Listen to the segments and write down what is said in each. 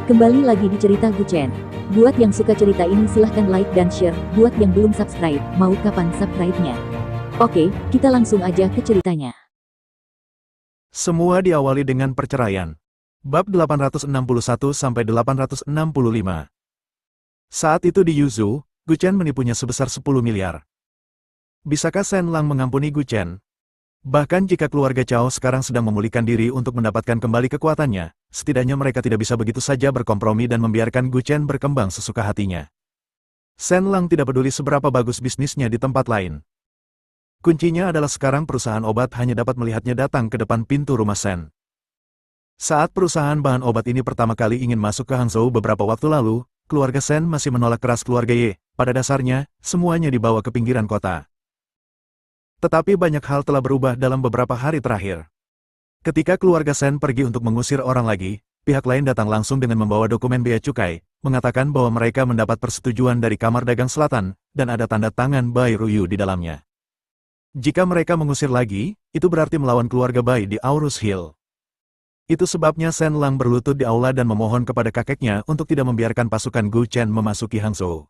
Kembali lagi di cerita Guchen. Buat yang suka cerita ini silahkan like dan share. Buat yang belum subscribe, mau kapan subscribe-nya? Oke, kita langsung aja ke ceritanya. Semua diawali dengan perceraian. Bab 861-865. Saat itu di Yuzu, Guchen menipunya sebesar 10 miliar. Bisakah Shen Lang mengampuni Guchen? Bahkan jika keluarga Cao sekarang sedang memulihkan diri untuk mendapatkan kembali kekuatannya, setidaknya mereka tidak bisa begitu saja berkompromi dan membiarkan Guchen berkembang sesuka hatinya. Shen Lang tidak peduli seberapa bagus bisnisnya di tempat lain. Kuncinya adalah sekarang perusahaan obat hanya dapat melihatnya datang ke depan pintu rumah Shen. Saat perusahaan bahan obat ini pertama kali ingin masuk ke Hangzhou beberapa waktu lalu, keluarga Shen masih menolak keras keluarga Ye. Pada dasarnya, semuanya dibawa ke pinggiran kota. Tetapi banyak hal telah berubah dalam beberapa hari terakhir. Ketika keluarga Shen pergi untuk mengusir orang lagi, pihak lain datang langsung dengan membawa dokumen bea cukai, mengatakan bahwa mereka mendapat persetujuan dari Kamar Dagang Selatan, dan ada tanda tangan Bai Ruyu di dalamnya. Jika mereka mengusir lagi, itu berarti melawan keluarga Bai di Aurus Hill. Itu sebabnya Shen Lang berlutut di aula dan memohon kepada kakeknya untuk tidak membiarkan pasukan Guchen memasuki Hangzhou.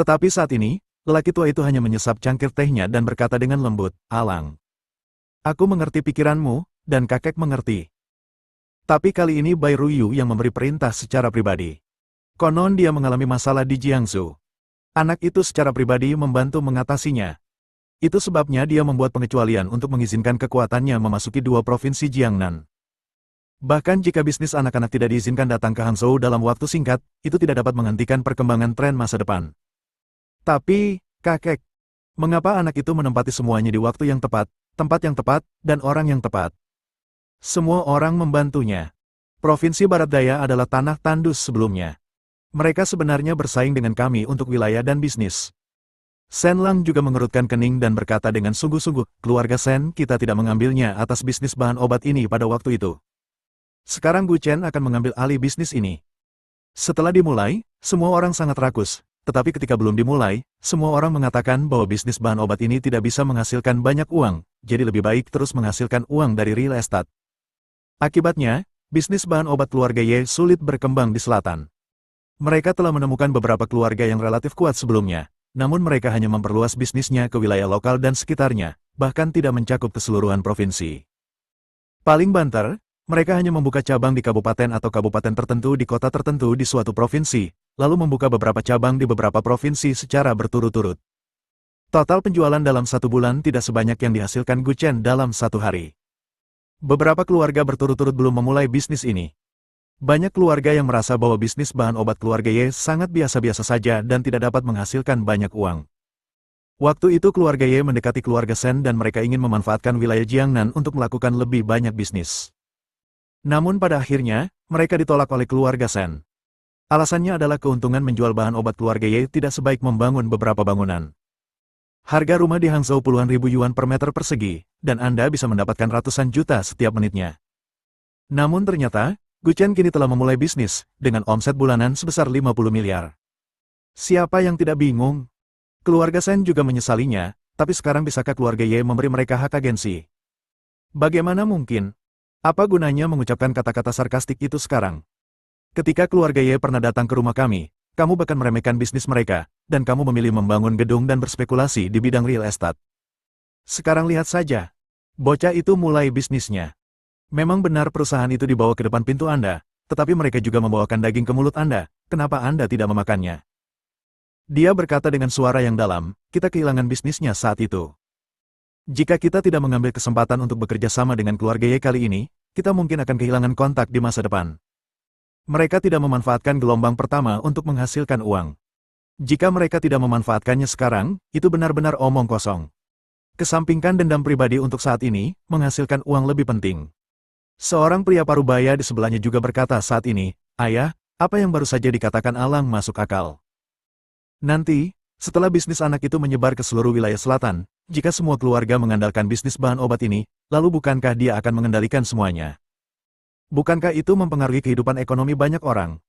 Tetapi saat ini, lelaki tua itu hanya menyesap cangkir tehnya dan berkata dengan lembut, "Alang, aku mengerti pikiranmu, dan kakek mengerti. Tapi kali ini Bai Ruyu yang memberi perintah secara pribadi. Konon dia mengalami masalah di Jiangsu. Anak itu secara pribadi membantu mengatasinya. Itu sebabnya dia membuat pengecualian untuk mengizinkan kekuatannya memasuki dua provinsi Jiangnan. Bahkan jika bisnis anak-anak tidak diizinkan datang ke Hangzhou dalam waktu singkat, itu tidak dapat menghentikan perkembangan tren masa depan. Tapi, kakek, mengapa anak itu menempati semuanya di waktu yang tepat, tempat yang tepat, dan orang yang tepat? Semua orang membantunya. Provinsi Barat Daya adalah tanah tandus sebelumnya. Mereka sebenarnya bersaing dengan kami untuk wilayah dan bisnis." Shen Lang juga mengerutkan kening dan berkata dengan sungguh-sungguh, "Keluarga Shen kita tidak mengambilnya atas bisnis bahan obat ini pada waktu itu. Sekarang Guchen akan mengambil alih bisnis ini." Setelah dimulai, semua orang sangat rakus. Tetapi ketika belum dimulai, semua orang mengatakan bahwa bisnis bahan obat ini tidak bisa menghasilkan banyak uang, jadi lebih baik terus menghasilkan uang dari real estate. Akibatnya, bisnis bahan obat keluarga Ye sulit berkembang di selatan. Mereka telah menemukan beberapa keluarga yang relatif kuat sebelumnya, namun mereka hanya memperluas bisnisnya ke wilayah lokal dan sekitarnya, bahkan tidak mencakup keseluruhan provinsi. Paling banter, mereka hanya membuka cabang di kabupaten atau kabupaten tertentu di kota tertentu di suatu provinsi, lalu membuka beberapa cabang di beberapa provinsi secara berturut-turut. Total penjualan dalam satu bulan tidak sebanyak yang dihasilkan Guchen dalam satu hari. Beberapa keluarga berturut-turut belum memulai bisnis ini. Banyak keluarga yang merasa bahwa bisnis bahan obat keluarga Ye sangat biasa-biasa saja dan tidak dapat menghasilkan banyak uang. Waktu itu keluarga Ye mendekati keluarga Shen dan mereka ingin memanfaatkan wilayah Jiangnan untuk melakukan lebih banyak bisnis. Namun pada akhirnya, mereka ditolak oleh keluarga Shen. Alasannya adalah keuntungan menjual bahan obat keluarga Ye tidak sebaik membangun beberapa bangunan. Harga rumah di Hangzhou puluhan ribu yuan per meter persegi, dan Anda bisa mendapatkan ratusan juta setiap menitnya. Namun ternyata, Guchen kini telah memulai bisnis, dengan omset bulanan sebesar 50 miliar. Siapa yang tidak bingung? Keluarga Shen juga menyesalinya, tapi sekarang bisakah keluarga Ye memberi mereka hak agensi? Bagaimana mungkin? Apa gunanya mengucapkan kata-kata sarkastik itu sekarang? Ketika keluarga Ye pernah datang ke rumah kami, kamu bahkan meremehkan bisnis mereka, dan kamu memilih membangun gedung dan berspekulasi di bidang real estate. Sekarang lihat saja. Bocah itu mulai bisnisnya. Memang benar perusahaan itu dibawa ke depan pintu Anda, tetapi mereka juga membawakan daging ke mulut Anda, kenapa Anda tidak memakannya? Dia berkata dengan suara yang dalam, kita kehilangan bisnisnya saat itu. Jika kita tidak mengambil kesempatan untuk bekerja sama dengan keluarga Ye kali ini, kita mungkin akan kehilangan kontak di masa depan. Mereka tidak memanfaatkan gelombang pertama untuk menghasilkan uang. Jika mereka tidak memanfaatkannya sekarang, itu benar-benar omong kosong. Kesampingkan dendam pribadi untuk saat ini, menghasilkan uang lebih penting. Seorang pria parubaya di sebelahnya juga berkata saat ini, "Ayah, apa yang baru saja dikatakan Alang masuk akal. Nanti, setelah bisnis anak itu menyebar ke seluruh wilayah selatan, jika semua keluarga mengandalkan bisnis bahan obat ini, lalu bukankah dia akan mengendalikan semuanya? Bukankah itu mempengaruhi kehidupan ekonomi banyak orang?"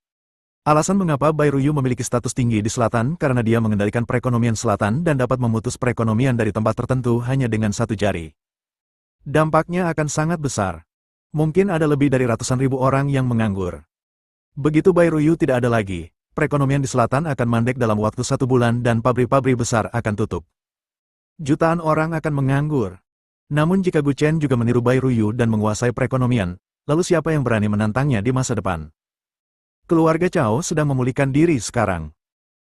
Alasan mengapa Bai Ruyu memiliki status tinggi di selatan karena dia mengendalikan perekonomian selatan dan dapat memutus perekonomian dari tempat tertentu hanya dengan satu jari. Dampaknya akan sangat besar. Mungkin ada lebih dari ratusan ribu orang yang menganggur. Begitu Bai Ruyu tidak ada lagi, perekonomian di selatan akan mandek dalam waktu 1 bulan dan pabrik-pabrik besar akan tutup. Jutaan orang akan menganggur. Namun jika Gu Chen juga meniru Bai Ruyu dan menguasai perekonomian, lalu siapa yang berani menantangnya di masa depan? Keluarga Cao sedang memulihkan diri sekarang.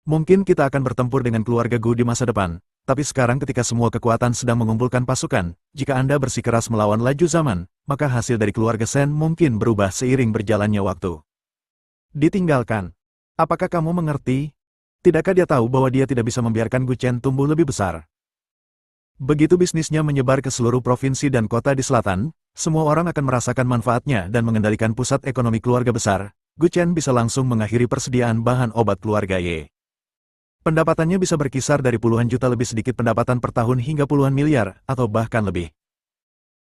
Mungkin kita akan bertempur dengan keluarga Gu di masa depan, tapi sekarang ketika semua kekuatan sedang mengumpulkan pasukan, jika Anda bersikeras melawan laju zaman, maka hasil dari keluarga Shen mungkin berubah seiring berjalannya waktu. Ditinggalkan. Apakah kamu mengerti? Tidakkah dia tahu bahwa dia tidak bisa membiarkan Gu Chen tumbuh lebih besar? Begitu bisnisnya menyebar ke seluruh provinsi dan kota di selatan, semua orang akan merasakan manfaatnya dan mengendalikan pusat ekonomi keluarga besar. Gu Chen bisa langsung mengakhiri persediaan bahan obat keluarga Ye. Pendapatannya bisa berkisar dari puluhan juta lebih sedikit pendapatan per tahun hingga puluhan miliar, atau bahkan lebih.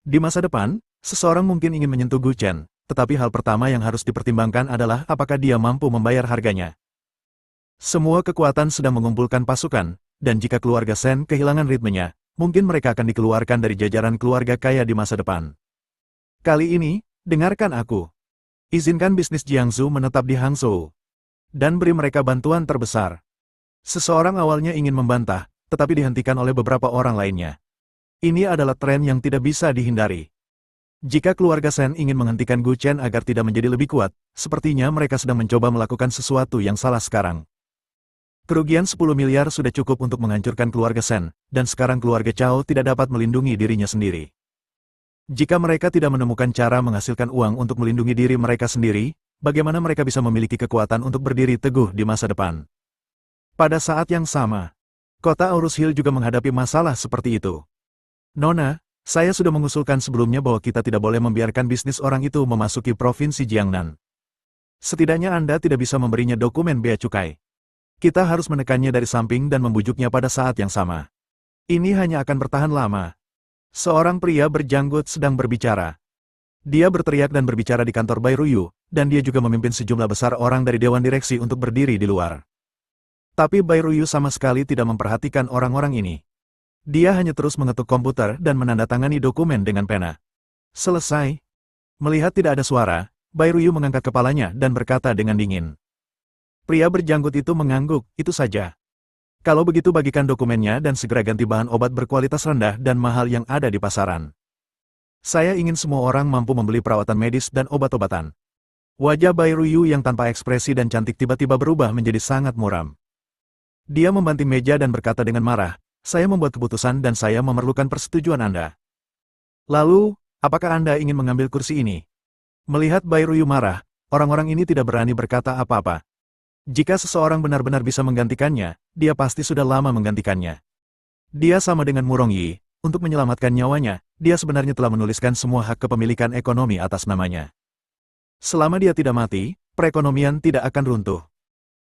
Di masa depan, seseorang mungkin ingin menyentuh Gu Chen, tetapi hal pertama yang harus dipertimbangkan adalah apakah dia mampu membayar harganya. Semua kekuatan sedang mengumpulkan pasukan, dan jika keluarga Shen kehilangan ritmenya, mungkin mereka akan dikeluarkan dari jajaran keluarga kaya di masa depan. Kali ini, dengarkan aku. Izinkan bisnis Jiangsu menetap di Hangzhou. Dan beri mereka bantuan terbesar. Seseorang awalnya ingin membantah, tetapi dihentikan oleh beberapa orang lainnya. Ini adalah tren yang tidak bisa dihindari. Jika keluarga Shen ingin menghentikan Gu Chen agar tidak menjadi lebih kuat, sepertinya mereka sedang mencoba melakukan sesuatu yang salah sekarang. Kerugian 10 miliar sudah cukup untuk menghancurkan keluarga Shen, dan sekarang keluarga Cao tidak dapat melindungi dirinya sendiri. Jika mereka tidak menemukan cara menghasilkan uang untuk melindungi diri mereka sendiri, bagaimana mereka bisa memiliki kekuatan untuk berdiri teguh di masa depan? Pada saat yang sama, kota Aurus Hill juga menghadapi masalah seperti itu. Nona, saya sudah mengusulkan sebelumnya bahwa kita tidak boleh membiarkan bisnis orang itu memasuki provinsi Jiangnan. Setidaknya Anda tidak bisa memberinya dokumen bea cukai. Kita harus menekannya dari samping dan membujuknya pada saat yang sama. Ini hanya akan bertahan lama. Seorang pria berjanggut sedang berbicara. Dia berteriak dan berbicara di kantor Bai Ruyu, dan dia juga memimpin sejumlah besar orang dari dewan direksi untuk berdiri di luar. Tapi Bai Ruyu sama sekali tidak memperhatikan orang-orang ini. Dia hanya terus mengetuk komputer dan menandatangani dokumen dengan pena. Selesai. Melihat tidak ada suara, Bai Ruyu mengangkat kepalanya dan berkata dengan dingin. Pria berjanggut itu mengangguk, itu saja. Kalau begitu bagikan dokumennya dan segera ganti bahan obat berkualitas rendah dan mahal yang ada di pasaran. Saya ingin semua orang mampu membeli perawatan medis dan obat-obatan. Wajah Bai Ruyu yang tanpa ekspresi dan cantik tiba-tiba berubah menjadi sangat muram. Dia membanting meja dan berkata dengan marah, saya membuat keputusan dan saya memerlukan persetujuan Anda. Lalu, apakah Anda ingin mengambil kursi ini? Melihat Bai Ruyu marah, orang-orang ini tidak berani berkata apa-apa. Jika seseorang benar-benar bisa menggantikannya, dia pasti sudah lama menggantikannya. Dia sama dengan Murong Yi, untuk menyelamatkan nyawanya, dia sebenarnya telah menuliskan semua hak kepemilikan ekonomi atas namanya. Selama dia tidak mati, perekonomian tidak akan runtuh.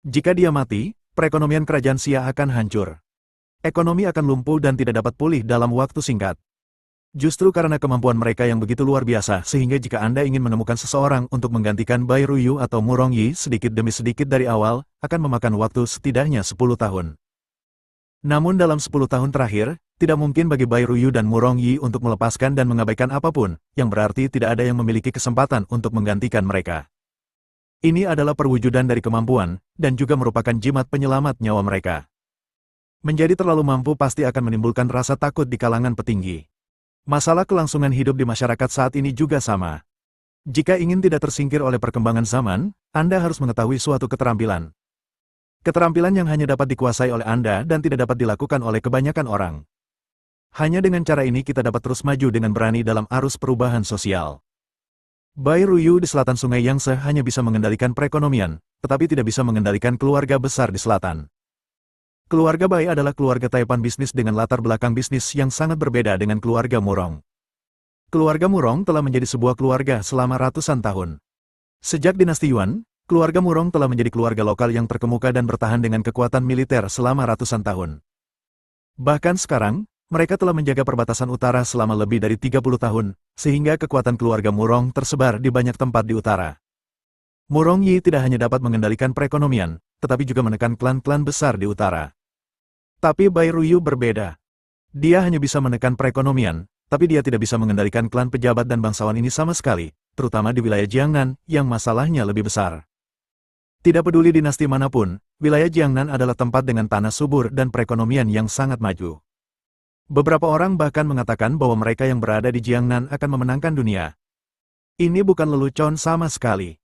Jika dia mati, perekonomian kerajaan Xia akan hancur. Ekonomi akan lumpuh dan tidak dapat pulih dalam waktu singkat. Justru karena kemampuan mereka yang begitu luar biasa sehingga jika Anda ingin menemukan seseorang untuk menggantikan Bai Ruyu atau Murong Yi sedikit demi sedikit dari awal, akan memakan waktu setidaknya 10 tahun. Namun dalam 10 tahun terakhir, tidak mungkin bagi Bai Ruyu dan Murong Yi untuk melepaskan dan mengabaikan apapun, yang berarti tidak ada yang memiliki kesempatan untuk menggantikan mereka. Ini adalah perwujudan dari kemampuan, dan juga merupakan jimat penyelamat nyawa mereka. Menjadi terlalu mampu pasti akan menimbulkan rasa takut di kalangan petinggi. Masalah kelangsungan hidup di masyarakat saat ini juga sama. Jika ingin tidak tersingkir oleh perkembangan zaman, Anda harus mengetahui suatu keterampilan. Keterampilan yang hanya dapat dikuasai oleh Anda dan tidak dapat dilakukan oleh kebanyakan orang. Hanya dengan cara ini kita dapat terus maju dengan berani dalam arus perubahan sosial. Bai Ruyu di selatan Sungai Yangtze hanya bisa mengendalikan perekonomian, tetapi tidak bisa mengendalikan keluarga besar di selatan. Keluarga Bai adalah keluarga taipan bisnis dengan latar belakang bisnis yang sangat berbeda dengan keluarga Murong. Keluarga Murong telah menjadi sebuah keluarga selama ratusan tahun. Sejak dinasti Yuan, keluarga Murong telah menjadi keluarga lokal yang terkemuka dan bertahan dengan kekuatan militer selama ratusan tahun. Bahkan sekarang, mereka telah menjaga perbatasan utara selama lebih dari 30 tahun, sehingga kekuatan keluarga Murong tersebar di banyak tempat di utara. Murong Yi tidak hanya dapat mengendalikan perekonomian, tetapi juga menekan klan-klan besar di utara. Tapi Bai Ruyu berbeda. Dia hanya bisa menekan perekonomian, tapi dia tidak bisa mengendalikan klan pejabat dan bangsawan ini sama sekali, terutama di wilayah Jiangnan, yang masalahnya lebih besar. Tidak peduli dinasti manapun, wilayah Jiangnan adalah tempat dengan tanah subur dan perekonomian yang sangat maju. Beberapa orang bahkan mengatakan bahwa mereka yang berada di Jiangnan akan memenangkan dunia. Ini bukan lelucon sama sekali.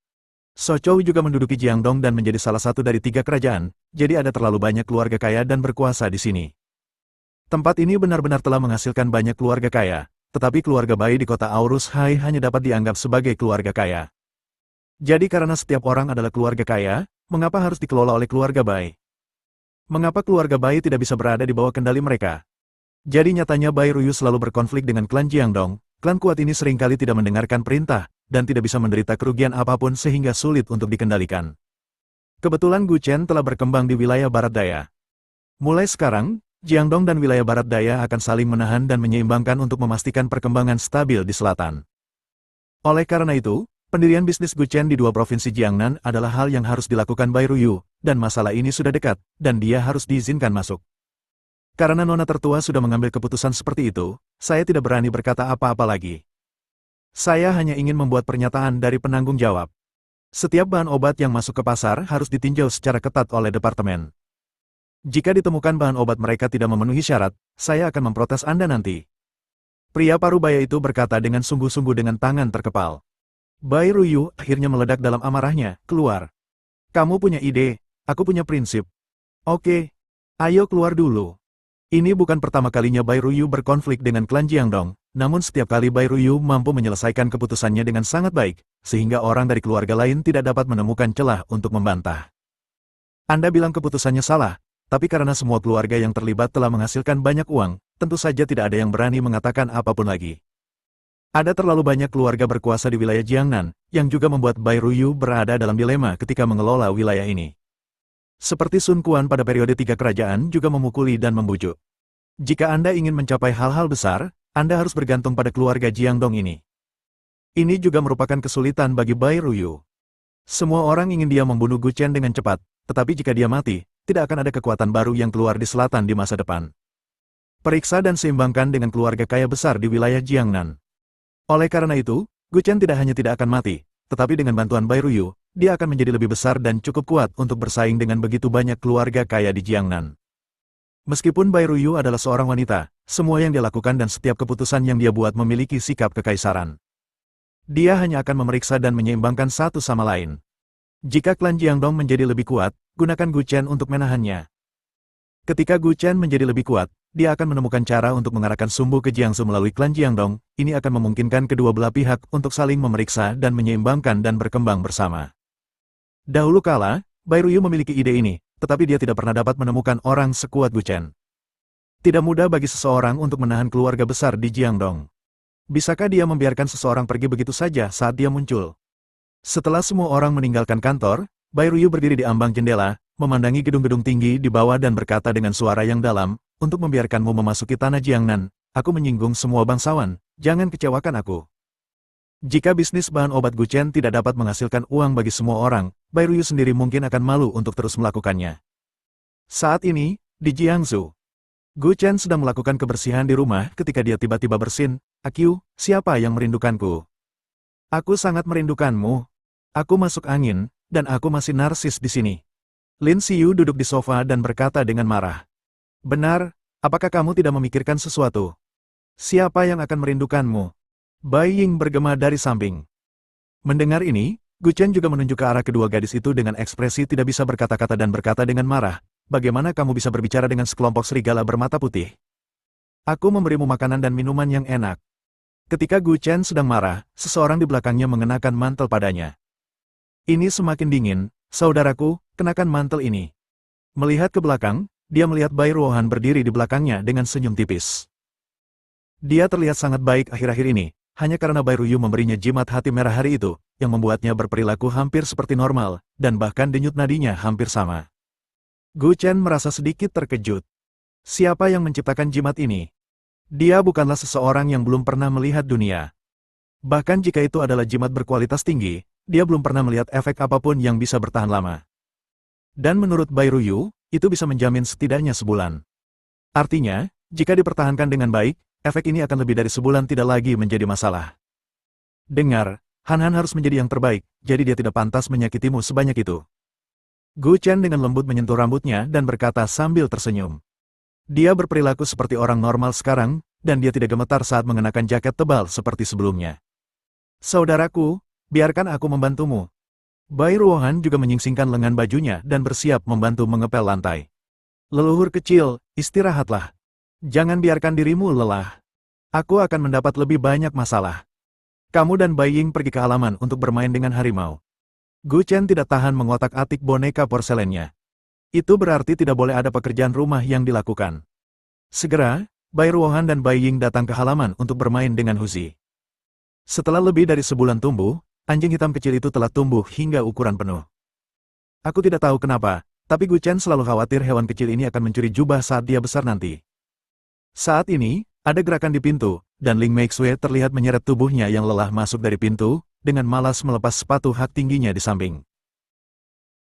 Sochou juga menduduki Jiangdong dan menjadi salah satu dari 3 kerajaan, jadi ada terlalu banyak keluarga kaya dan berkuasa di sini. Tempat ini benar-benar telah menghasilkan banyak keluarga kaya, tetapi keluarga Bai di kota Aurus Hai hanya dapat dianggap sebagai keluarga kaya. Jadi karena setiap orang adalah keluarga kaya, mengapa harus dikelola oleh keluarga Bai? Mengapa keluarga Bai tidak bisa berada di bawah kendali mereka? Jadi nyatanya Bai Ruyu selalu berkonflik dengan klan Jiangdong. Klan kuat ini seringkali tidak mendengarkan perintah, dan tidak bisa menderita kerugian apapun sehingga sulit untuk dikendalikan. Kebetulan Gu Chen telah berkembang di wilayah Barat Daya. Mulai sekarang, Jiangdong dan wilayah Barat Daya akan saling menahan dan menyeimbangkan untuk memastikan perkembangan stabil di selatan. Oleh karena itu, pendirian bisnis Gu Chen di 2 provinsi Jiangnan adalah hal yang harus dilakukan Bai Ruyu, dan masalah ini sudah dekat, dan dia harus diizinkan masuk. Karena nona tertua sudah mengambil keputusan seperti itu, saya tidak berani berkata apa-apa lagi. Saya hanya ingin membuat pernyataan dari penanggung jawab. Setiap bahan obat yang masuk ke pasar harus ditinjau secara ketat oleh departemen. Jika ditemukan bahan obat mereka tidak memenuhi syarat, saya akan memprotes Anda nanti. Pria parubaya itu berkata dengan sungguh-sungguh dengan tangan terkepal. Bai Ruyu akhirnya meledak dalam amarahnya, keluar. Kamu punya ide, aku punya prinsip. Oke, ayo keluar dulu. Ini bukan pertama kalinya Bai Ruyu berkonflik dengan klan Jiangdong, namun setiap kali Bai Ruyu mampu menyelesaikan keputusannya dengan sangat baik, sehingga orang dari keluarga lain tidak dapat menemukan celah untuk membantah. Anda bilang keputusannya salah, tapi karena semua keluarga yang terlibat telah menghasilkan banyak uang, tentu saja tidak ada yang berani mengatakan apapun lagi. Ada terlalu banyak keluarga berkuasa di wilayah Jiangnan, yang juga membuat Bai Ruyu berada dalam dilema ketika mengelola wilayah ini. Seperti Sun Quan pada periode 3 kerajaan juga memukuli dan membujuk. Jika Anda ingin mencapai hal-hal besar, Anda harus bergantung pada keluarga Jiangdong ini. Ini juga merupakan kesulitan bagi Bai Ruyu. Semua orang ingin dia membunuh Gu Chen dengan cepat, tetapi jika dia mati, tidak akan ada kekuatan baru yang keluar di selatan di masa depan. Periksa dan seimbangkan dengan keluarga kaya besar di wilayah Jiangnan. Oleh karena itu, Gu Chen tidak hanya tidak akan mati, tetapi dengan bantuan Bai Ruyu, dia akan menjadi lebih besar dan cukup kuat untuk bersaing dengan begitu banyak keluarga kaya di Jiangnan. Meskipun Bai Ruyu adalah seorang wanita, semua yang dia lakukan dan setiap keputusan yang dia buat memiliki sikap kekaisaran. Dia hanya akan memeriksa dan menyeimbangkan satu sama lain. Jika klan Jiangdong menjadi lebih kuat, gunakan Gu Chen untuk menahannya. Ketika Gu Chen menjadi lebih kuat, dia akan menemukan cara untuk mengarahkan sumbu ke Jiangsu melalui klan Jiangdong. Ini akan memungkinkan kedua belah pihak untuk saling memeriksa dan menyeimbangkan dan berkembang bersama. Dahulu kala, Bai Ruyu memiliki ide ini, tetapi dia tidak pernah dapat menemukan orang sekuat Gu Chen. Tidak mudah bagi seseorang untuk menahan keluarga besar di Jiangdong. Bisakah dia membiarkan seseorang pergi begitu saja saat dia muncul? Setelah semua orang meninggalkan kantor, Bai Ruyu berdiri di ambang jendela, memandangi gedung-gedung tinggi di bawah dan berkata dengan suara yang dalam, untuk membiarkanmu memasuki tanah Jiangnan, aku menyinggung semua bangsawan, jangan kecewakan aku. Jika bisnis bahan obat Gu Chen tidak dapat menghasilkan uang bagi semua orang, Bai Ruyu sendiri mungkin akan malu untuk terus melakukannya. Saat ini, di Jiangsu, Gu Chen sedang melakukan kebersihan di rumah ketika dia tiba-tiba bersin, "Akiu, siapa yang merindukanku? Aku sangat merindukanmu. Aku masuk angin, dan aku masih narsis di sini." Lin Xiyu duduk di sofa dan berkata dengan marah. "Benar, apakah kamu tidak memikirkan sesuatu? Siapa yang akan merindukanmu?" Bai Ying bergema dari samping. Mendengar ini, Gu Chen juga menunjuk ke arah kedua gadis itu dengan ekspresi tidak bisa berkata-kata dan berkata dengan marah, "Bagaimana kamu bisa berbicara dengan sekelompok serigala bermata putih? Aku memberimu makanan dan minuman yang enak." Ketika Gu Chen sedang marah, seseorang di belakangnya mengenakan mantel padanya. "Ini semakin dingin, saudaraku, kenakan mantel ini." Melihat ke belakang, dia melihat Bai Ruohan berdiri di belakangnya dengan senyum tipis. Dia terlihat sangat baik akhir-akhir ini, hanya karena Bai Ruyu memberinya jimat hati merah hari itu, yang membuatnya berperilaku hampir seperti normal, dan bahkan denyut nadinya hampir sama. Gu Chen merasa sedikit terkejut. Siapa yang menciptakan jimat ini? Dia bukanlah seseorang yang belum pernah melihat dunia. Bahkan jika itu adalah jimat berkualitas tinggi, dia belum pernah melihat efek apapun yang bisa bertahan lama. Dan menurut Bai Ruyu, itu bisa menjamin setidaknya sebulan. Artinya, jika dipertahankan dengan baik, efek ini akan lebih dari sebulan tidak lagi menjadi masalah. Dengar, Han Han harus menjadi yang terbaik, jadi dia tidak pantas menyakitimu sebanyak itu. Gu Chen dengan lembut menyentuh rambutnya dan berkata sambil tersenyum. Dia berperilaku seperti orang normal sekarang, dan dia tidak gemetar saat mengenakan jaket tebal seperti sebelumnya. Saudaraku, biarkan aku membantumu. Bai Ruohan juga menyingsingkan lengan bajunya dan bersiap membantu mengepel lantai. Leluhur kecil, istirahatlah. Jangan biarkan dirimu lelah. Aku akan mendapat lebih banyak masalah. Kamu dan Bai Ying pergi ke halaman untuk bermain dengan harimau. Gu Chen tidak tahan mengotak-atik boneka porselennya. Itu berarti tidak boleh ada pekerjaan rumah yang dilakukan. Segera, Bai Ruohan dan Bai Ying datang ke halaman untuk bermain dengan Huzi. Setelah lebih dari sebulan tumbuh, anjing hitam kecil itu telah tumbuh hingga ukuran penuh. Aku tidak tahu kenapa, tapi Gu Chen selalu khawatir hewan kecil ini akan mencuri jubah saat dia besar nanti. Saat ini, ada gerakan di pintu, dan Ling Meixue terlihat menyeret tubuhnya yang lelah masuk dari pintu, dengan malas melepas sepatu hak tingginya di samping.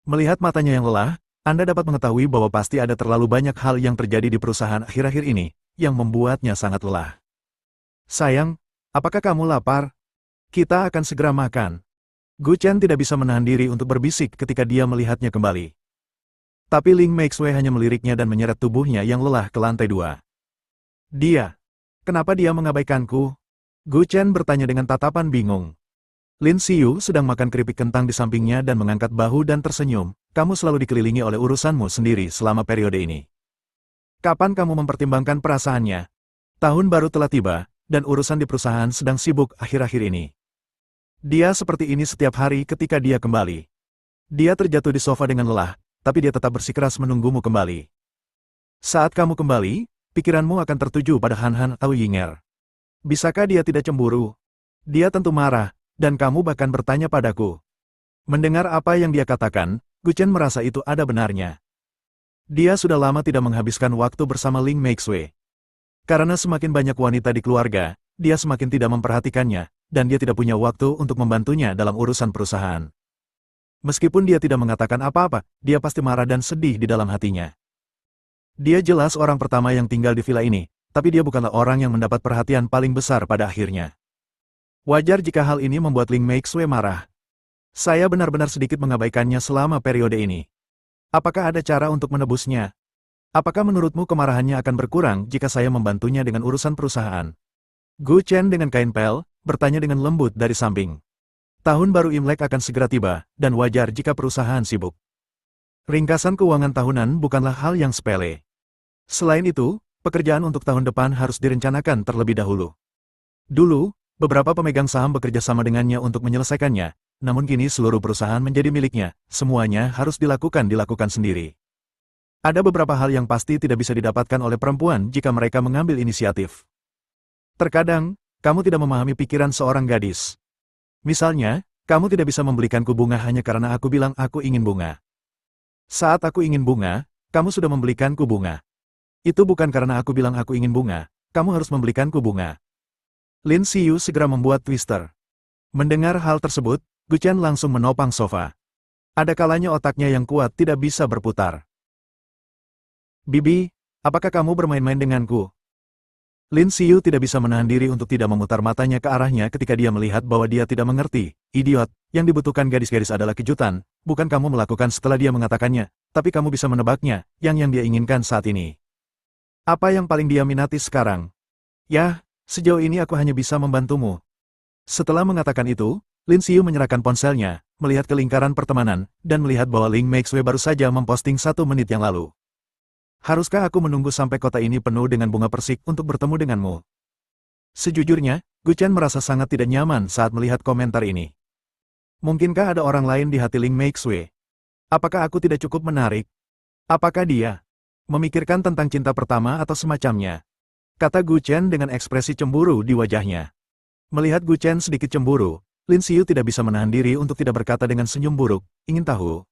Melihat matanya yang lelah, Anda dapat mengetahui bahwa pasti ada terlalu banyak hal yang terjadi di perusahaan akhir-akhir ini, yang membuatnya sangat lelah. Sayang, apakah kamu lapar? Kita akan segera makan. Gu Chen tidak bisa menahan diri untuk berbisik ketika dia melihatnya kembali. Tapi Ling Meixue hanya meliriknya dan menyeret tubuhnya yang lelah ke lantai 2. Dia. Kenapa dia mengabaikanku? Gu Chen bertanya dengan tatapan bingung. Lin Xiyu sedang makan keripik kentang di sampingnya dan mengangkat bahu dan tersenyum. Kamu selalu dikelilingi oleh urusanmu sendiri selama periode ini. Kapan kamu mempertimbangkan perasaannya? Tahun baru telah tiba, dan urusan di perusahaan sedang sibuk akhir-akhir ini. Dia seperti ini setiap hari ketika dia kembali. Dia terjatuh di sofa dengan lelah, tapi dia tetap bersikeras menunggumu kembali. Saat kamu kembali, pikiranmu akan tertuju pada Han Han atau Yinger. Bisakah dia tidak cemburu? Dia tentu marah, dan kamu bahkan bertanya padaku. Mendengar apa yang dia katakan, Gu Chen merasa itu ada benarnya. Dia sudah lama tidak menghabiskan waktu bersama Ling Meixue. Karena semakin banyak wanita di keluarga, dia semakin tidak memperhatikannya, dan dia tidak punya waktu untuk membantunya dalam urusan perusahaan. Meskipun dia tidak mengatakan apa-apa, dia pasti marah dan sedih di dalam hatinya. Dia jelas orang pertama yang tinggal di villa ini, tapi dia bukanlah orang yang mendapat perhatian paling besar pada akhirnya. Wajar jika hal ini membuat Ling Meixue marah. Saya benar-benar sedikit mengabaikannya selama periode ini. Apakah ada cara untuk menebusnya? Apakah menurutmu kemarahannya akan berkurang jika saya membantunya dengan urusan perusahaan? Gu Chen dengan kain pel, bertanya dengan lembut dari samping. Tahun baru Imlek akan segera tiba, dan wajar jika perusahaan sibuk. Ringkasan keuangan tahunan bukanlah hal yang sepele. Selain itu, pekerjaan untuk tahun depan harus direncanakan terlebih dahulu. Dulu, beberapa pemegang saham bekerja sama dengannya untuk menyelesaikannya, namun kini seluruh perusahaan menjadi miliknya, semuanya harus dilakukan sendiri. Ada beberapa hal yang pasti tidak bisa didapatkan oleh perempuan jika mereka mengambil inisiatif. Terkadang, kamu tidak memahami pikiran seorang gadis. Misalnya, kamu tidak bisa membelikanku bunga hanya karena aku bilang aku ingin bunga. Saat aku ingin bunga, kamu sudah membelikanku bunga. Itu bukan karena aku bilang aku ingin bunga, kamu harus membelikanku bunga. Lin Xiyu segera membuat twister. Mendengar hal tersebut, Gu Chen langsung menopang sofa. Ada kalanya otaknya yang kuat tidak bisa berputar. Bibi, apakah kamu bermain-main denganku? Lin Xiyu tidak bisa menahan diri untuk tidak memutar matanya ke arahnya ketika dia melihat bahwa dia tidak mengerti. Idiot, yang dibutuhkan gadis-gadis adalah kejutan, bukan kamu melakukan setelah dia mengatakannya, tapi kamu bisa menebaknya, yang dia inginkan saat ini. Apa yang paling dia minati sekarang? Yah, sejauh ini aku hanya bisa membantumu. Setelah mengatakan itu, Lin Xiyu menyerahkan ponselnya, melihat ke lingkaran pertemanan, dan melihat bahwa Ling Meixue baru saja memposting 1 menit yang lalu. Haruskah aku menunggu sampai kota ini penuh dengan bunga persik untuk bertemu denganmu? Sejujurnya, Gu Chen merasa sangat tidak nyaman saat melihat komentar ini. Mungkinkah ada orang lain di hati Ling Meixue? Apakah aku tidak cukup menarik? Apakah dia memikirkan tentang cinta pertama atau semacamnya? Kata Gu Chen dengan ekspresi cemburu di wajahnya. Melihat Gu Chen sedikit cemburu, Lin Xiyu tidak bisa menahan diri untuk tidak berkata dengan senyum buruk, ingin tahu?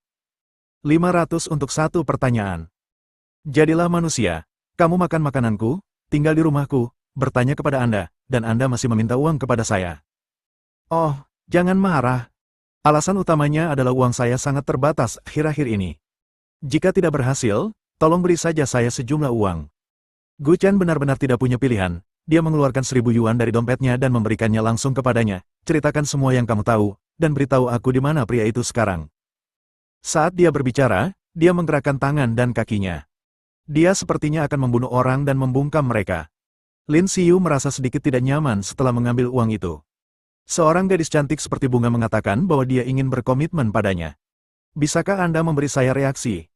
500 untuk 1 pertanyaan. Jadilah manusia, kamu makan makananku, tinggal di rumahku, bertanya kepada Anda, dan Anda masih meminta uang kepada saya. Oh, jangan marah. Alasan utamanya adalah uang saya sangat terbatas akhir-akhir ini. Jika tidak berhasil, tolong beri saja saya sejumlah uang. Gu Chen benar-benar tidak punya pilihan. Dia mengeluarkan 1000 yuan dari dompetnya dan memberikannya langsung kepadanya. Ceritakan semua yang kamu tahu, dan beritahu aku di mana pria itu sekarang. Saat dia berbicara, dia menggerakkan tangan dan kakinya. Dia sepertinya akan membunuh orang dan membungkam mereka. Lin Xiyu merasa sedikit tidak nyaman setelah mengambil uang itu. Seorang gadis cantik seperti bunga mengatakan bahwa dia ingin berkomitmen padanya. Bisakah Anda memberi saya reaksi?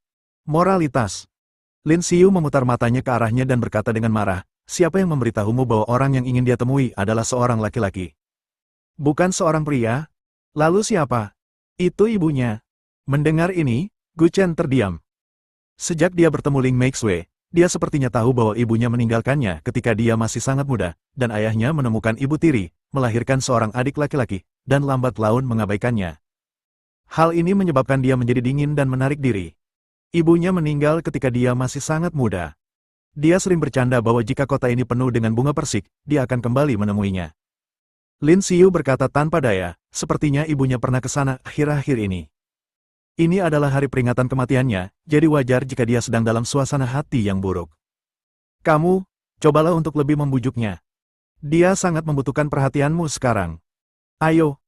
Moralitas. Lin Xiyu memutar matanya ke arahnya dan berkata dengan marah, siapa yang memberitahumu bahwa orang yang ingin dia temui adalah seorang laki-laki? Bukan seorang pria? Lalu siapa? Itu ibunya. Mendengar ini, Gu Chen terdiam. Sejak dia bertemu Ling Meixue, dia sepertinya tahu bahwa ibunya meninggalkannya ketika dia masih sangat muda, dan ayahnya menemukan ibu tiri, melahirkan seorang adik laki-laki, dan lambat laun mengabaikannya. Hal ini menyebabkan dia menjadi dingin dan menarik diri. Ibunya meninggal ketika dia masih sangat muda. Dia sering bercanda bahwa jika kota ini penuh dengan bunga persik, dia akan kembali menemuinya. Lin Xiyu berkata tanpa daya, sepertinya ibunya pernah ke sana akhir-akhir ini. Ini adalah hari peringatan kematiannya, jadi wajar jika dia sedang dalam suasana hati yang buruk. Kamu, cobalah untuk lebih membujuknya. Dia sangat membutuhkan perhatianmu sekarang. Ayo,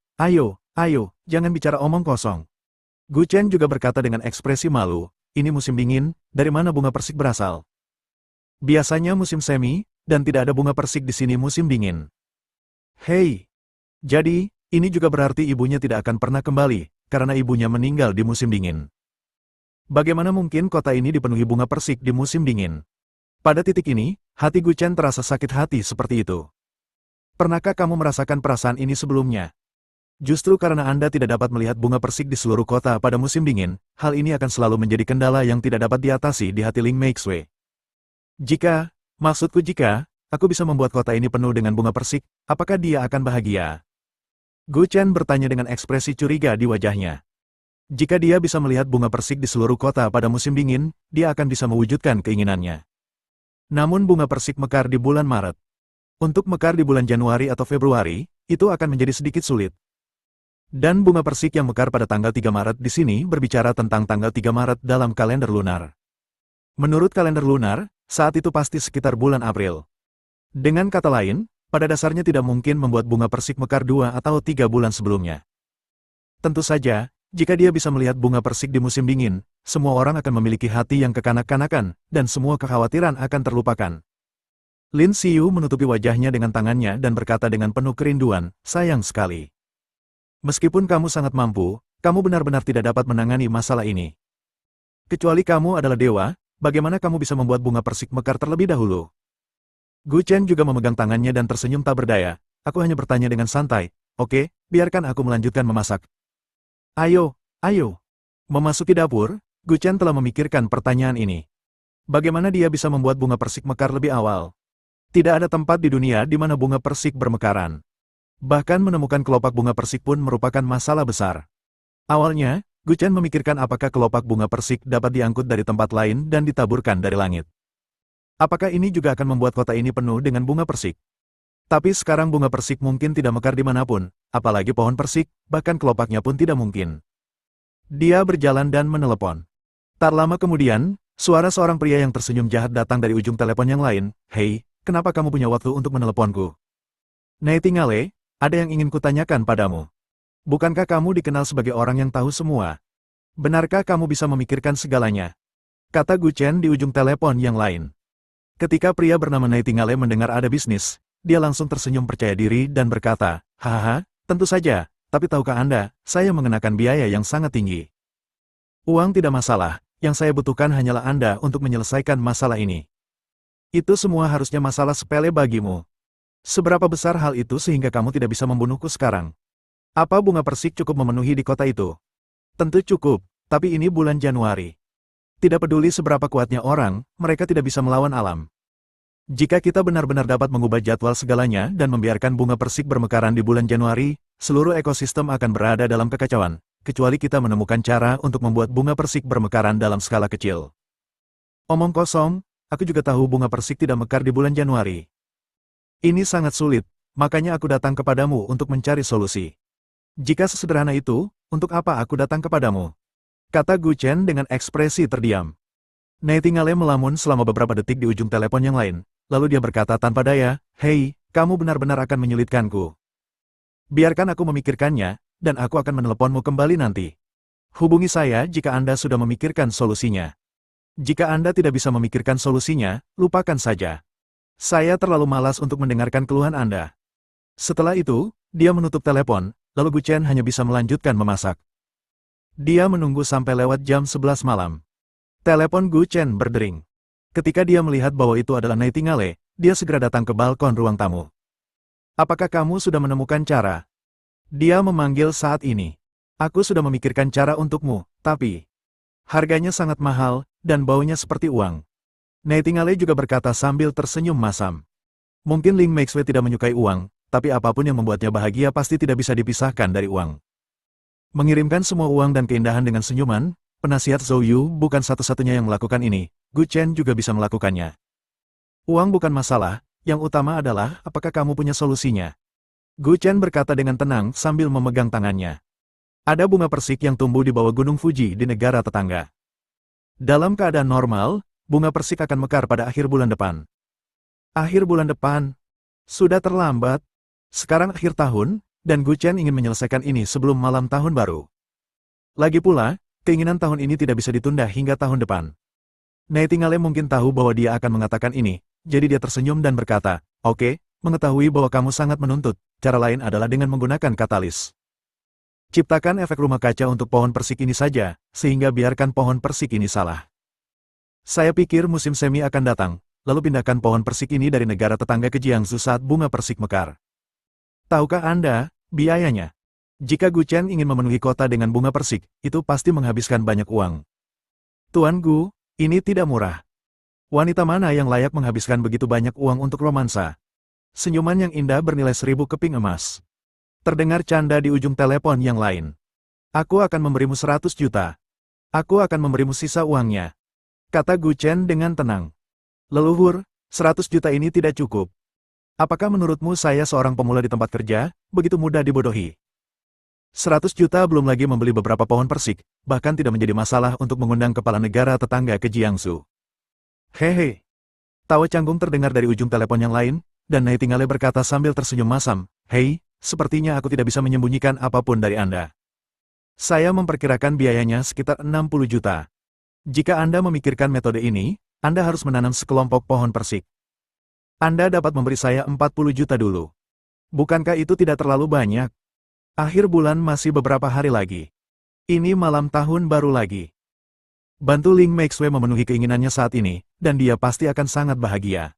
jangan bicara omong kosong. Gu Chen juga berkata dengan ekspresi malu, ini musim dingin, dari mana bunga persik berasal? Biasanya musim semi, dan tidak ada bunga persik di sini musim dingin. Hei, jadi, ini juga berarti ibunya tidak akan pernah kembali, karena ibunya meninggal di musim dingin. Bagaimana mungkin kota ini dipenuhi bunga persik di musim dingin? Pada titik ini, hati Gu Chen terasa sakit hati seperti itu. Pernahkah kamu merasakan perasaan ini sebelumnya? Justru karena Anda tidak dapat melihat bunga persik di seluruh kota pada musim dingin, hal ini akan selalu menjadi kendala yang tidak dapat diatasi di hati Ling Meixue. Maksudku jika, aku bisa membuat kota ini penuh dengan bunga persik, apakah dia akan bahagia? Gu Chen bertanya dengan ekspresi curiga di wajahnya. Jika dia bisa melihat bunga persik di seluruh kota pada musim dingin, dia akan bisa mewujudkan keinginannya. Namun bunga persik mekar di bulan Maret. Untuk mekar di bulan Januari atau Februari, itu akan menjadi sedikit sulit. Dan bunga persik yang mekar pada tanggal 3 Maret di sini berbicara tentang tanggal 3 Maret dalam kalender lunar. Menurut kalender lunar, saat itu pasti sekitar bulan April. Dengan kata lain, pada dasarnya tidak mungkin membuat bunga persik mekar 2 atau 3 bulan sebelumnya. Tentu saja, jika dia bisa melihat bunga persik di musim dingin, semua orang akan memiliki hati yang kekanak-kanakan, dan semua kekhawatiran akan terlupakan. Lin Xiyu menutupi wajahnya dengan tangannya dan berkata dengan penuh kerinduan, sayang sekali. Meskipun kamu sangat mampu, kamu benar-benar tidak dapat menangani masalah ini. Kecuali kamu adalah dewa, bagaimana kamu bisa membuat bunga persik mekar terlebih dahulu? Gu Chen juga memegang tangannya dan tersenyum tak berdaya. Aku hanya bertanya dengan santai, oke, biarkan aku melanjutkan memasak. Ayo. Memasuki dapur, Gu Chen telah memikirkan pertanyaan ini. Bagaimana dia bisa membuat bunga persik mekar lebih awal? Tidak ada tempat di dunia di mana bunga persik bermekaran. Bahkan menemukan kelopak bunga persik pun merupakan masalah besar. Awalnya, Gu Chen memikirkan apakah kelopak bunga persik dapat diangkut dari tempat lain dan ditaburkan dari langit. Apakah ini juga akan membuat kota ini penuh dengan bunga persik? Tapi sekarang bunga persik mungkin tidak mekar dimanapun, apalagi pohon persik, bahkan kelopaknya pun tidak mungkin. Dia berjalan dan menelepon. Tak lama kemudian, suara seorang pria yang tersenyum jahat datang dari ujung telepon yang lain. Hei, kenapa kamu punya waktu untuk meneleponku? Nightingale, ada yang ingin kutanyakan padamu. Bukankah kamu dikenal sebagai orang yang tahu semua? Benarkah kamu bisa memikirkan segalanya? Kata Gu Chen di ujung telepon yang lain. Ketika pria bernama Nightingale mendengar ada bisnis, dia langsung tersenyum percaya diri dan berkata, hahaha, tentu saja, tapi tahukah Anda, saya mengenakan biaya yang sangat tinggi. Uang tidak masalah, yang saya butuhkan hanyalah Anda untuk menyelesaikan masalah ini. Itu semua harusnya masalah sepele bagimu. Seberapa besar hal itu sehingga kamu tidak bisa membunuhku sekarang? Apa bunga persik cukup memenuhi di kota itu? Tentu cukup, tapi ini bulan Januari. Tidak peduli seberapa kuatnya orang, mereka tidak bisa melawan alam. Jika kita benar-benar dapat mengubah jadwal segalanya dan membiarkan bunga persik bermekaran di bulan Januari, seluruh ekosistem akan berada dalam kekacauan, kecuali kita menemukan cara untuk membuat bunga persik bermekaran dalam skala kecil. Omong kosong, aku juga tahu bunga persik tidak mekar di bulan Januari. Ini sangat sulit, makanya aku datang kepadamu untuk mencari solusi. Jika sesederhana itu, untuk apa aku datang kepadamu? Kata Gu Chen dengan ekspresi terdiam. Nightingale melamun selama beberapa detik di ujung telepon yang lain, lalu dia berkata tanpa daya, hei, kamu benar-benar akan menyulitkanku. Biarkan aku memikirkannya, dan aku akan meneleponmu kembali nanti. Hubungi saya jika Anda sudah memikirkan solusinya. Jika Anda tidak bisa memikirkan solusinya, lupakan saja. Saya terlalu malas untuk mendengarkan keluhan Anda. Setelah itu, dia menutup telepon, lalu Gu Chen hanya bisa melanjutkan memasak. Dia menunggu sampai lewat jam 11 malam. Telepon Gu Chen berdering. Ketika dia melihat bahwa itu adalah Nightingale, dia segera datang ke balkon ruang tamu. Apakah kamu sudah menemukan cara? Dia memanggil saat ini. Aku sudah memikirkan cara untukmu, tapi harganya sangat mahal, dan baunya seperti uang. Nightingale juga berkata sambil tersenyum masam. Mungkin Ling Maxwell tidak menyukai uang, tapi apapun yang membuatnya bahagia pasti tidak bisa dipisahkan dari uang. Mengirimkan semua uang dan keindahan dengan senyuman, penasihat Zhou Yu bukan satu-satunya yang melakukan ini, Gu Chen juga bisa melakukannya. Uang bukan masalah, yang utama adalah apakah kamu punya solusinya. Gu Chen berkata dengan tenang sambil memegang tangannya. Ada bunga persik yang tumbuh di bawah Gunung Fuji di negara tetangga. Dalam keadaan normal, bunga persik akan mekar pada akhir bulan depan. Akhir bulan depan? Sudah terlambat. Sekarang akhir tahun, dan Gu Chen ingin menyelesaikan ini sebelum malam tahun baru. Lagi pula, keinginan tahun ini tidak bisa ditunda hingga tahun depan. Nightingale mungkin tahu bahwa dia akan mengatakan ini, jadi dia tersenyum dan berkata, "Oke, mengetahui bahwa kamu sangat menuntut, cara lain adalah dengan menggunakan katalis. Ciptakan efek rumah kaca untuk pohon persik ini saja, sehingga biarkan pohon persik ini salah. Saya pikir musim semi akan datang, lalu pindahkan pohon persik ini dari negara tetangga ke Jiangsu saat bunga persik mekar. Tahukah Anda, biayanya? Jika Gu Chen ingin memenuhi kota dengan bunga persik, itu pasti menghabiskan banyak uang. Tuan Gu, ini tidak murah. Wanita mana yang layak menghabiskan begitu banyak uang untuk romansa? Senyuman yang indah bernilai 1000 keping emas. Terdengar canda di ujung telepon yang lain. Aku akan memberimu 100 juta. Aku akan memberimu sisa uangnya. Kata Gu Chen dengan tenang. Leluhur, 100 juta ini tidak cukup. Apakah menurutmu saya seorang pemula di tempat kerja, begitu mudah dibodohi? 100 juta belum lagi membeli beberapa pohon persik, bahkan tidak menjadi masalah untuk mengundang kepala negara tetangga ke Jiangsu. Hehe. Tawa canggung terdengar dari ujung telepon yang lain, dan Nightingale berkata sambil tersenyum masam, "Hei, sepertinya aku tidak bisa menyembunyikan apapun dari Anda. Saya memperkirakan biayanya sekitar 60 juta. Jika Anda memikirkan metode ini, Anda harus menanam sekelompok pohon persik. Anda dapat memberi saya 40 juta dulu. Bukankah itu tidak terlalu banyak? Akhir bulan masih beberapa hari lagi. Ini malam tahun baru lagi. Bantu Ling Maxwell memenuhi keinginannya saat ini, dan dia pasti akan sangat bahagia."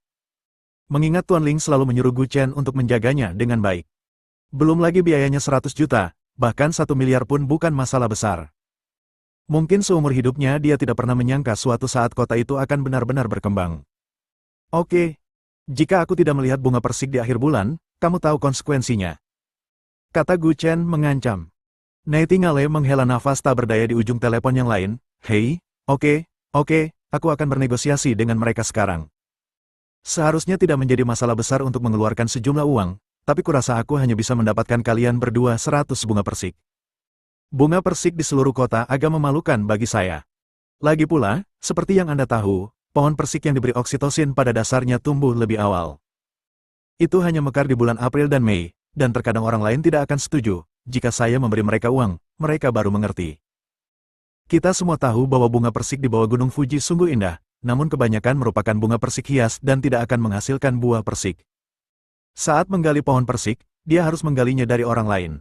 Mengingat Tuan Ling selalu menyuruh Gu Chen untuk menjaganya dengan baik. Belum lagi biayanya 100 juta, bahkan 1 miliar pun bukan masalah besar. Mungkin seumur hidupnya dia tidak pernah menyangka suatu saat kota itu akan benar-benar berkembang. Oke. Jika aku tidak melihat bunga persik di akhir bulan, kamu tahu konsekuensinya. Kata Gu Chen mengancam. Nightingale menghela nafas tak berdaya di ujung telepon yang lain. Hei, oke, aku akan bernegosiasi dengan mereka sekarang. Seharusnya tidak menjadi masalah besar untuk mengeluarkan sejumlah uang, tapi kurasa aku hanya bisa mendapatkan kalian berdua 100 bunga persik. Bunga persik di seluruh kota agak memalukan bagi saya. Lagi pula, seperti yang Anda tahu, pohon persik yang diberi oksitosin pada dasarnya tumbuh lebih awal. Itu hanya mekar di bulan April dan Mei, dan terkadang orang lain tidak akan setuju. Jika saya memberi mereka uang, mereka baru mengerti. Kita semua tahu bahwa bunga persik di bawah Gunung Fuji sungguh indah, namun kebanyakan merupakan bunga persik hias dan tidak akan menghasilkan buah persik. Saat menggali pohon persik, dia harus menggalinya dari orang lain.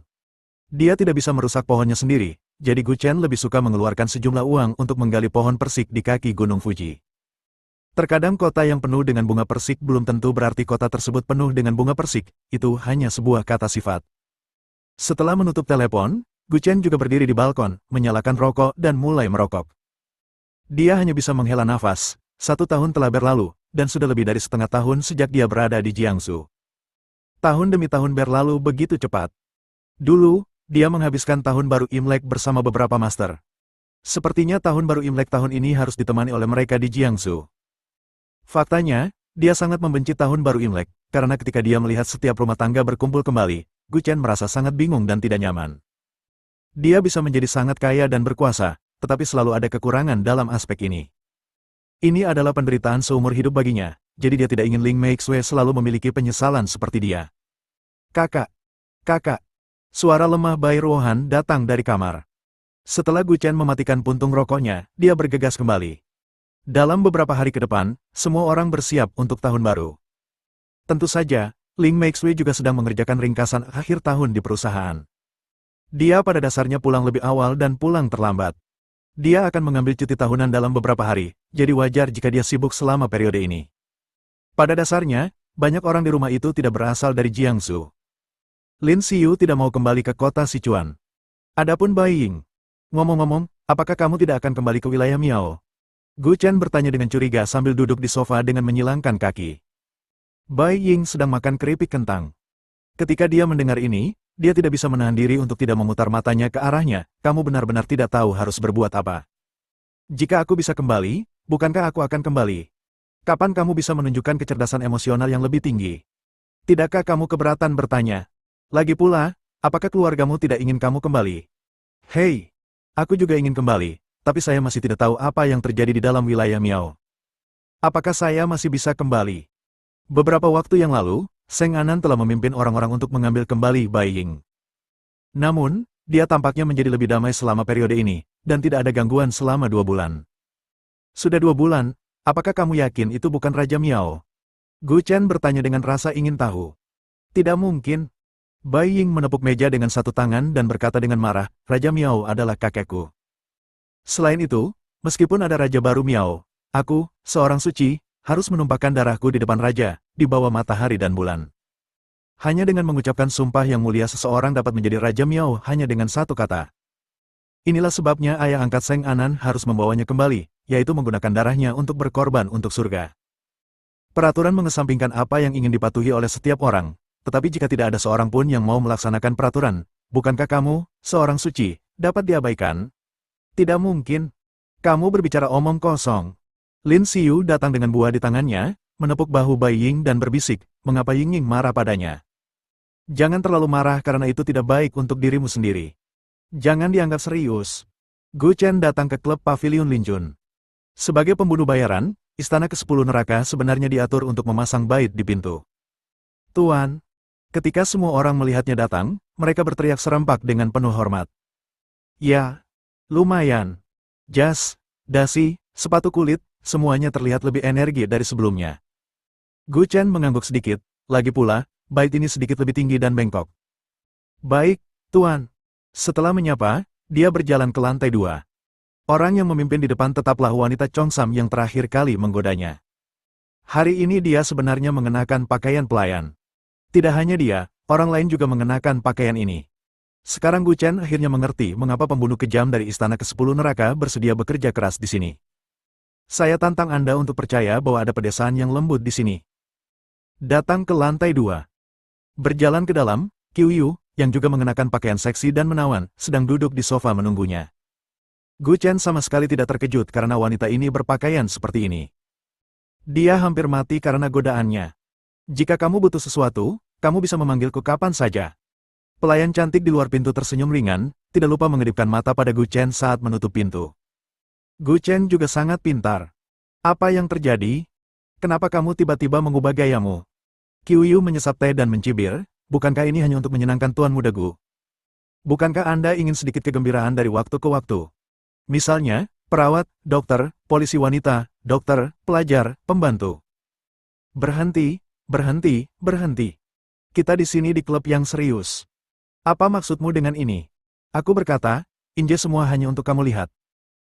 Dia tidak bisa merusak pohonnya sendiri, jadi Gu Chen lebih suka mengeluarkan sejumlah uang untuk menggali pohon persik di kaki Gunung Fuji. Terkadang kota yang penuh dengan bunga persik belum tentu berarti kota tersebut penuh dengan bunga persik, itu hanya sebuah kata sifat. Setelah menutup telepon, Gu Chen juga berdiri di balkon, menyalakan rokok dan mulai merokok. Dia hanya bisa menghela nafas. 1 tahun telah berlalu, dan sudah lebih dari setengah tahun sejak dia berada di Jiangsu. Tahun demi tahun berlalu begitu cepat. Dulu, dia menghabiskan tahun baru Imlek bersama beberapa master. Sepertinya tahun baru Imlek tahun ini harus ditemani oleh mereka di Jiangsu. Faktanya, dia sangat membenci tahun baru Imlek, karena ketika dia melihat setiap rumah tangga berkumpul kembali, Gu Chen merasa sangat bingung dan tidak nyaman. Dia bisa menjadi sangat kaya dan berkuasa, tetapi selalu ada kekurangan dalam aspek ini. Ini adalah penderitaan seumur hidup baginya, jadi dia tidak ingin Ling Maxwell selalu memiliki penyesalan seperti dia. Kakak. Suara lemah Bai Ruohan datang dari kamar. Setelah Gu Chen mematikan puntung rokoknya, dia bergegas kembali. Dalam beberapa hari ke depan, semua orang bersiap untuk tahun baru. Tentu saja, Ling Meixui juga sedang mengerjakan ringkasan akhir tahun di perusahaan. Dia pada dasarnya pulang lebih awal dan pulang terlambat. Dia akan mengambil cuti tahunan dalam beberapa hari, jadi wajar jika dia sibuk selama periode ini. Pada dasarnya, banyak orang di rumah itu tidak berasal dari Jiangsu. Lin Xiu tidak mau kembali ke kota Sichuan. Adapun Bai Ying. Ngomong-ngomong, apakah kamu tidak akan kembali ke wilayah Miao? Gu Chen bertanya dengan curiga sambil duduk di sofa dengan menyilangkan kaki. Bai Ying sedang makan keripik kentang. Ketika dia mendengar ini, dia tidak bisa menahan diri untuk tidak memutar matanya ke arahnya. Kamu benar-benar tidak tahu harus berbuat apa. Jika aku bisa kembali, bukankah aku akan kembali? Kapan kamu bisa menunjukkan kecerdasan emosional yang lebih tinggi? Tidakkah kamu keberatan bertanya? Lagi pula, apakah keluargamu tidak ingin kamu kembali? Hei, aku juga ingin kembali, tapi saya masih tidak tahu apa yang terjadi di dalam wilayah Miao. Apakah saya masih bisa kembali? Beberapa waktu yang lalu, Seng Anan telah memimpin orang-orang untuk mengambil kembali Bai Ying. Namun, dia tampaknya menjadi lebih damai selama periode ini, dan tidak ada gangguan selama 2 bulan. Sudah 2 bulan, apakah kamu yakin itu bukan Raja Miao? Gu Chen bertanya dengan rasa ingin tahu. Tidak mungkin. Bai Ying menepuk meja dengan satu tangan dan berkata dengan marah, Raja Miao adalah kakekku. Selain itu, meskipun ada Raja baru Miao, aku, seorang suci, harus menumpahkan darahku di depan Raja, di bawah matahari dan bulan. Hanya dengan mengucapkan sumpah yang mulia seseorang dapat menjadi Raja Miao hanya dengan satu kata. Inilah sebabnya ayah angkat Seng Anan harus membawanya kembali, yaitu menggunakan darahnya untuk berkorban untuk surga. Peraturan mengesampingkan apa yang ingin dipatuhi oleh setiap orang. Tetapi jika tidak ada seorang pun yang mau melaksanakan peraturan, bukankah kamu, seorang suci, dapat diabaikan? Tidak mungkin. Kamu berbicara omong kosong. Lin Xiu datang dengan buah di tangannya, menepuk bahu Bai Ying dan berbisik, mengapa Ying Ying marah padanya. Jangan terlalu marah karena itu tidak baik untuk dirimu sendiri. Jangan dianggap serius. Gu Chen datang ke klub Pavilion Linjun. Sebagai pembunuh bayaran, istana ke-10 neraka sebenarnya diatur untuk memasang bait di pintu. Tuan. Ketika semua orang melihatnya datang, mereka berteriak serempak dengan penuh hormat. Ya, lumayan. Jas, dasi, sepatu kulit, semuanya terlihat lebih energi dari sebelumnya. Gu Chen mengangguk sedikit, lagi pula, bait ini sedikit lebih tinggi dan bengkok. Baik, Tuan. Setelah menyapa, dia berjalan ke lantai 2. Orang yang memimpin di depan tetaplah wanita Chongsam yang terakhir kali menggodanya. Hari ini dia sebenarnya mengenakan pakaian pelayan. Tidak hanya dia, orang lain juga mengenakan pakaian ini. Sekarang Gu Chen akhirnya mengerti mengapa pembunuh kejam dari istana ke-10 neraka bersedia bekerja keras di sini. Saya tantang Anda untuk percaya bahwa ada pedesaan yang lembut di sini. Datang ke lantai 2. Berjalan ke dalam, Qiu Yu, yang juga mengenakan pakaian seksi dan menawan, sedang duduk di sofa menunggunya. Gu Chen sama sekali tidak terkejut karena wanita ini berpakaian seperti ini. Dia hampir mati karena godaannya. Jika kamu butuh sesuatu, kamu bisa memanggilku kapan saja. Pelayan cantik di luar pintu tersenyum ringan, tidak lupa mengedipkan mata pada Gu Chen saat menutup pintu. Gu Chen juga sangat pintar. Apa yang terjadi? Kenapa kamu tiba-tiba mengubah gayamu? Qiu Yu menyesap teh dan mencibir, bukankah ini hanya untuk menyenangkan Tuan Muda Gu? Bukankah Anda ingin sedikit kegembiraan dari waktu ke waktu? Misalnya, perawat, dokter, polisi wanita, dokter, pelajar, pembantu. Berhenti. Berhenti, berhenti. Kita di sini di klub yang serius. Apa maksudmu dengan ini? Aku berkata, Inje semua hanya untuk kamu lihat.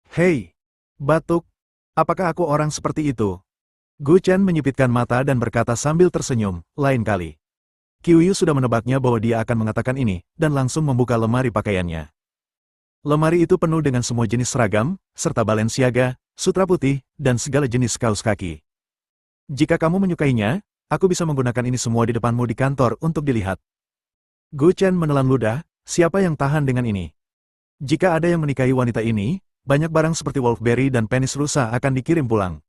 Hei, batuk. Apakah aku orang seperti itu? Gu Chen menyipitkan mata dan berkata sambil tersenyum, lain kali. Qiu Yu sudah menebaknya bahwa dia akan mengatakan ini, dan langsung membuka lemari pakaiannya. Lemari itu penuh dengan semua jenis seragam, serta Balenciaga, sutra putih, dan segala jenis kaos kaki. Jika kamu menyukainya, aku bisa menggunakan ini semua di depanmu di kantor untuk dilihat. Gu Chen menelan ludah, siapa yang tahan dengan ini? Jika ada yang menikahi wanita ini, banyak barang seperti Wolfberry dan penis rusa akan dikirim pulang.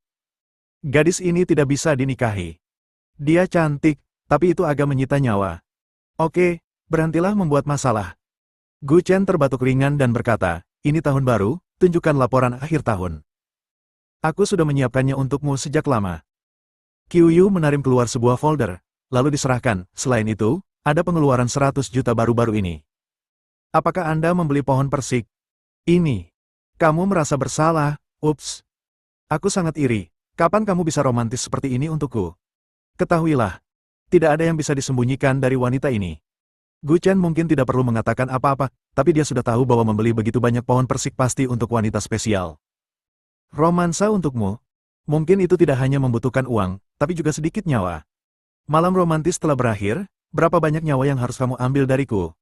Gadis ini tidak bisa dinikahi. Dia cantik, tapi itu agak menyita nyawa. Oke, berhentilah membuat masalah. Gu Chen terbatuk ringan dan berkata, ini tahun baru, tunjukkan laporan akhir tahun. Aku sudah menyiapkannya untukmu sejak lama. Qiu Yu menarim keluar sebuah folder, lalu diserahkan. Selain itu, ada pengeluaran 100 juta baru-baru ini. Apakah Anda membeli pohon persik? Ini. Kamu merasa bersalah, ups. Aku sangat iri. Kapan kamu bisa romantis seperti ini untukku? Ketahuilah, tidak ada yang bisa disembunyikan dari wanita ini. Gu Chen mungkin tidak perlu mengatakan apa-apa, tapi dia sudah tahu bahwa membeli begitu banyak pohon persik pasti untuk wanita spesial. Romansa untukmu? Mungkin itu tidak hanya membutuhkan uang, tapi juga sedikit nyawa. Malam romantis telah berakhir, berapa banyak nyawa yang harus kamu ambil dariku?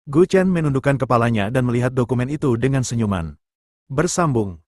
Gu Chen menundukkan kepalanya dan melihat dokumen itu dengan senyuman. Bersambung.